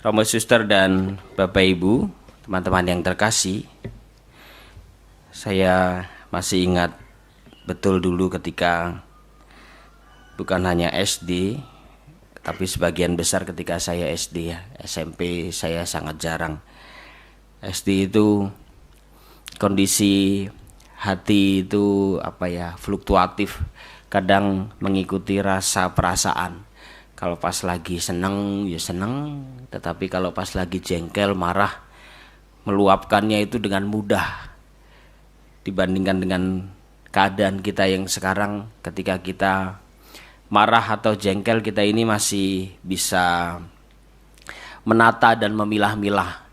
Romo Suster dan Bapak Ibu, teman-teman yang terkasih, saya masih ingat betul dulu ketika bukan hanya SD, tapi sebagian besar ketika saya SD ya. SMP saya sangat jarang. SD itu kondisi hati itu fluktuatif, kadang mengikuti rasa perasaan. Kalau pas lagi seneng ya seneng, tetapi kalau pas lagi jengkel, marah, meluapkannya itu dengan mudah dibandingkan dengan keadaan kita yang sekarang. Ketika kita marah atau jengkel, kita ini masih bisa menata dan memilah-milah,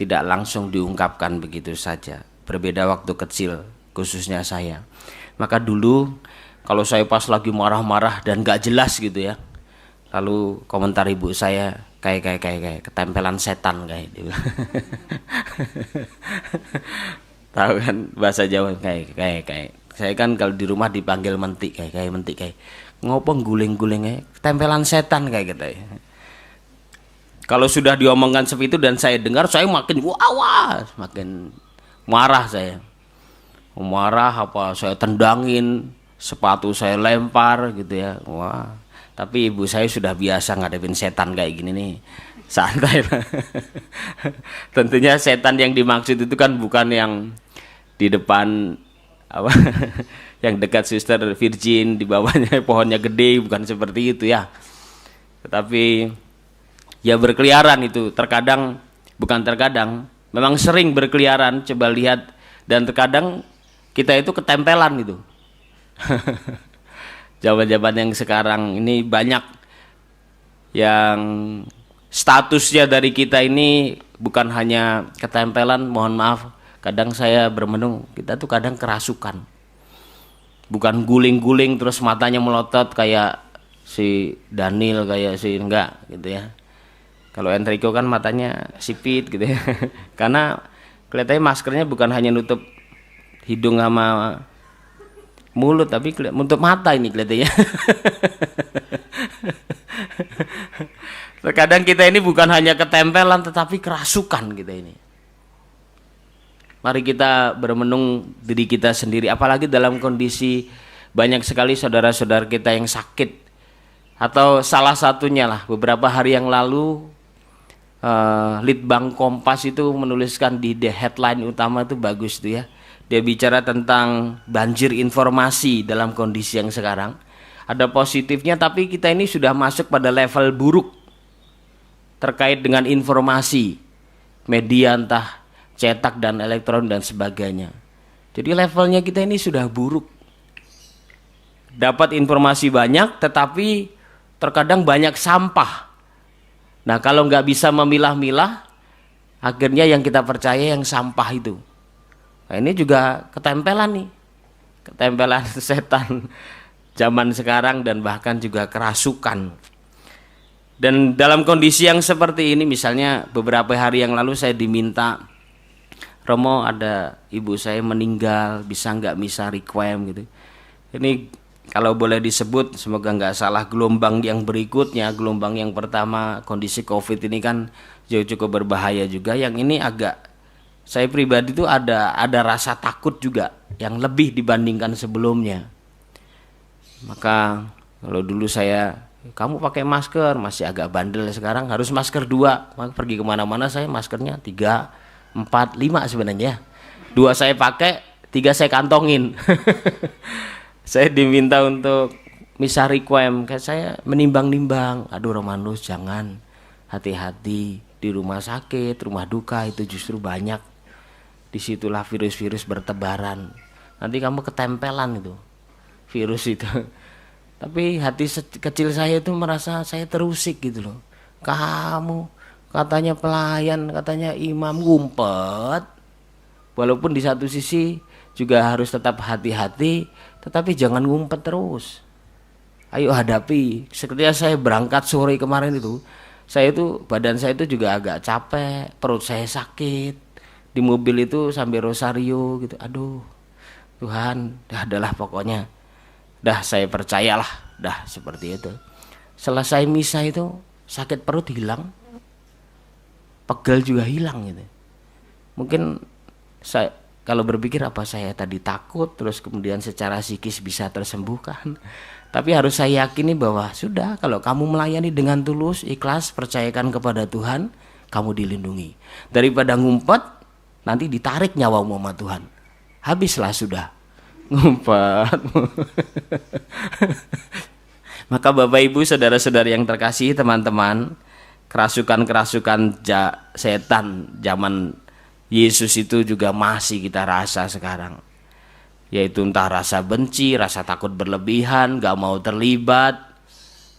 tidak langsung diungkapkan begitu saja. Berbeda waktu kecil, khususnya saya. Maka dulu kalau saya pas lagi marah-marah dan gak jelas gitu ya, lalu komentar ibu saya kayak ketempelan setan kayak gitu. Tahu kan bahasa Jawa kayak. Saya kan kalau di rumah dipanggil mentik kayak mentik kayak. Ngopo guling-guling ketempelan setan kayak gitu. Kalau sudah diomongkan seperti itu dan saya dengar, saya makin makin marah saya. Marah apa saya tendangin, sepatu saya lempar gitu ya. Wah. Tapi ibu saya sudah biasa ngadepin setan kayak gini nih, santai lah. Tentunya setan yang dimaksud itu kan bukan yang di depan yang dekat Suster Virgin, di bawahnya pohonnya gede, bukan seperti itu ya. Tetapi ya berkeliaran itu, terkadang memang sering berkeliaran, coba lihat, dan terkadang kita itu ketempelan gitu. Jawaban-jawaban yang sekarang ini banyak yang statusnya dari kita ini bukan hanya ketempelan, mohon maaf, kadang saya bermenung, kita tuh kadang kerasukan. Bukan guling-guling terus matanya melotot kayak si Daniel, kayak si enggak gitu ya. Kalau Enrico kan matanya sipit gitu ya. Karena kelihatannya maskernya bukan hanya nutup hidung sama mulut, tapi menutup mata ini kelihatannya. Terkadang kita ini bukan hanya ketempelan tetapi kerasukan kita ini. Mari kita bermenung diri kita sendiri, apalagi dalam kondisi banyak sekali saudara-saudara kita yang sakit. Atau salah satunya lah, beberapa hari yang lalu Litbang Kompas itu menuliskan di the headline utama, itu bagus tuh ya. Dia bicara tentang banjir informasi dalam kondisi yang sekarang. Ada positifnya, tapi kita ini sudah masuk pada level buruk terkait dengan informasi, media entah cetak dan elektronik dan sebagainya. Jadi levelnya kita ini sudah buruk. Dapat informasi banyak, tetapi terkadang banyak sampah. Nah, kalau nggak bisa memilah-milah, akhirnya yang kita percaya yang sampah itu. Nah, ini juga ketempelan nih, ketempelan setan zaman sekarang dan bahkan juga kerasukan. Dan dalam kondisi yang seperti ini, misalnya beberapa hari yang lalu saya diminta, Romo ada ibu saya meninggal, bisa nggak misa requiem gitu. Ini kalau boleh disebut, semoga nggak salah, gelombang yang berikutnya, gelombang yang pertama kondisi COVID ini kan cukup berbahaya juga. Yang ini agak, saya pribadi itu ada rasa takut juga yang lebih dibandingkan sebelumnya. Maka kalau dulu kamu pakai masker masih agak bandel, sekarang harus masker 2. Maka pergi kemana-mana saya maskernya 3, 4, 5 sebenarnya. 2 saya pakai, 3 saya kantongin. Saya diminta untuk misa requiem, kayak saya menimbang-nimbang, aduh Romanus jangan, hati-hati di rumah sakit, rumah duka itu justru banyak. Disitulah virus-virus bertebaran. Nanti kamu ketempelan itu virus itu. Tapi hati kecil saya itu merasa saya terusik gitu loh. Kamu katanya pelayan, katanya imam, ngumpet. Walaupun di satu sisi juga harus tetap hati-hati, tetapi jangan ngumpet terus. Ayo hadapi. Seketika saya berangkat sore kemarin itu, badan saya itu juga agak capek, perut saya sakit. Di mobil itu sambil rosario gitu. Aduh, Tuhan, adalah pokoknya. Dah saya percayalah, dah seperti itu. Selesai misa itu sakit perut hilang. pegel juga hilang gitu. Mungkin saya kalau berpikir apa saya tadi takut terus kemudian secara psikis bisa tersembuhkan. Tapi harus saya yakini bahwa sudah, kalau kamu melayani dengan tulus, ikhlas, percayakan kepada Tuhan, kamu dilindungi. Daripada ngumpet, nanti ditarik nyawamu sama Tuhan. Habislah sudah ngumpet. Maka Bapak Ibu, saudara-saudara yang terkasih, teman-teman, kerasukan-kerasukan setan zaman Yesus itu juga masih kita rasa sekarang. Yaitu entah rasa benci, rasa takut berlebihan, gak mau terlibat,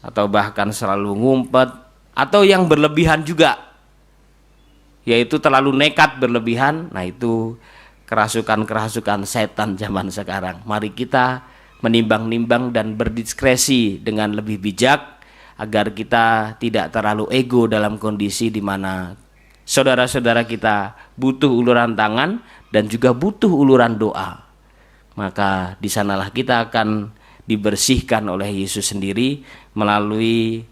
atau bahkan selalu ngumpet, atau yang berlebihan juga, yaitu terlalu nekat berlebihan. Nah, itu kerasukan-kerasukan setan zaman sekarang. Mari kita menimbang-nimbang dan berdiskresi dengan lebih bijak, agar kita tidak terlalu ego dalam kondisi di mana saudara-saudara kita butuh uluran tangan dan juga butuh uluran doa. Maka di sanalah kita akan dibersihkan oleh Yesus sendiri melalui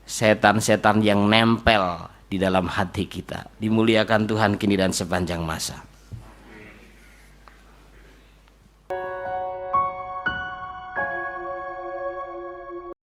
setan-setan yang nempel di dalam hati kita. Dimuliakan Tuhan kini dan sepanjang masa.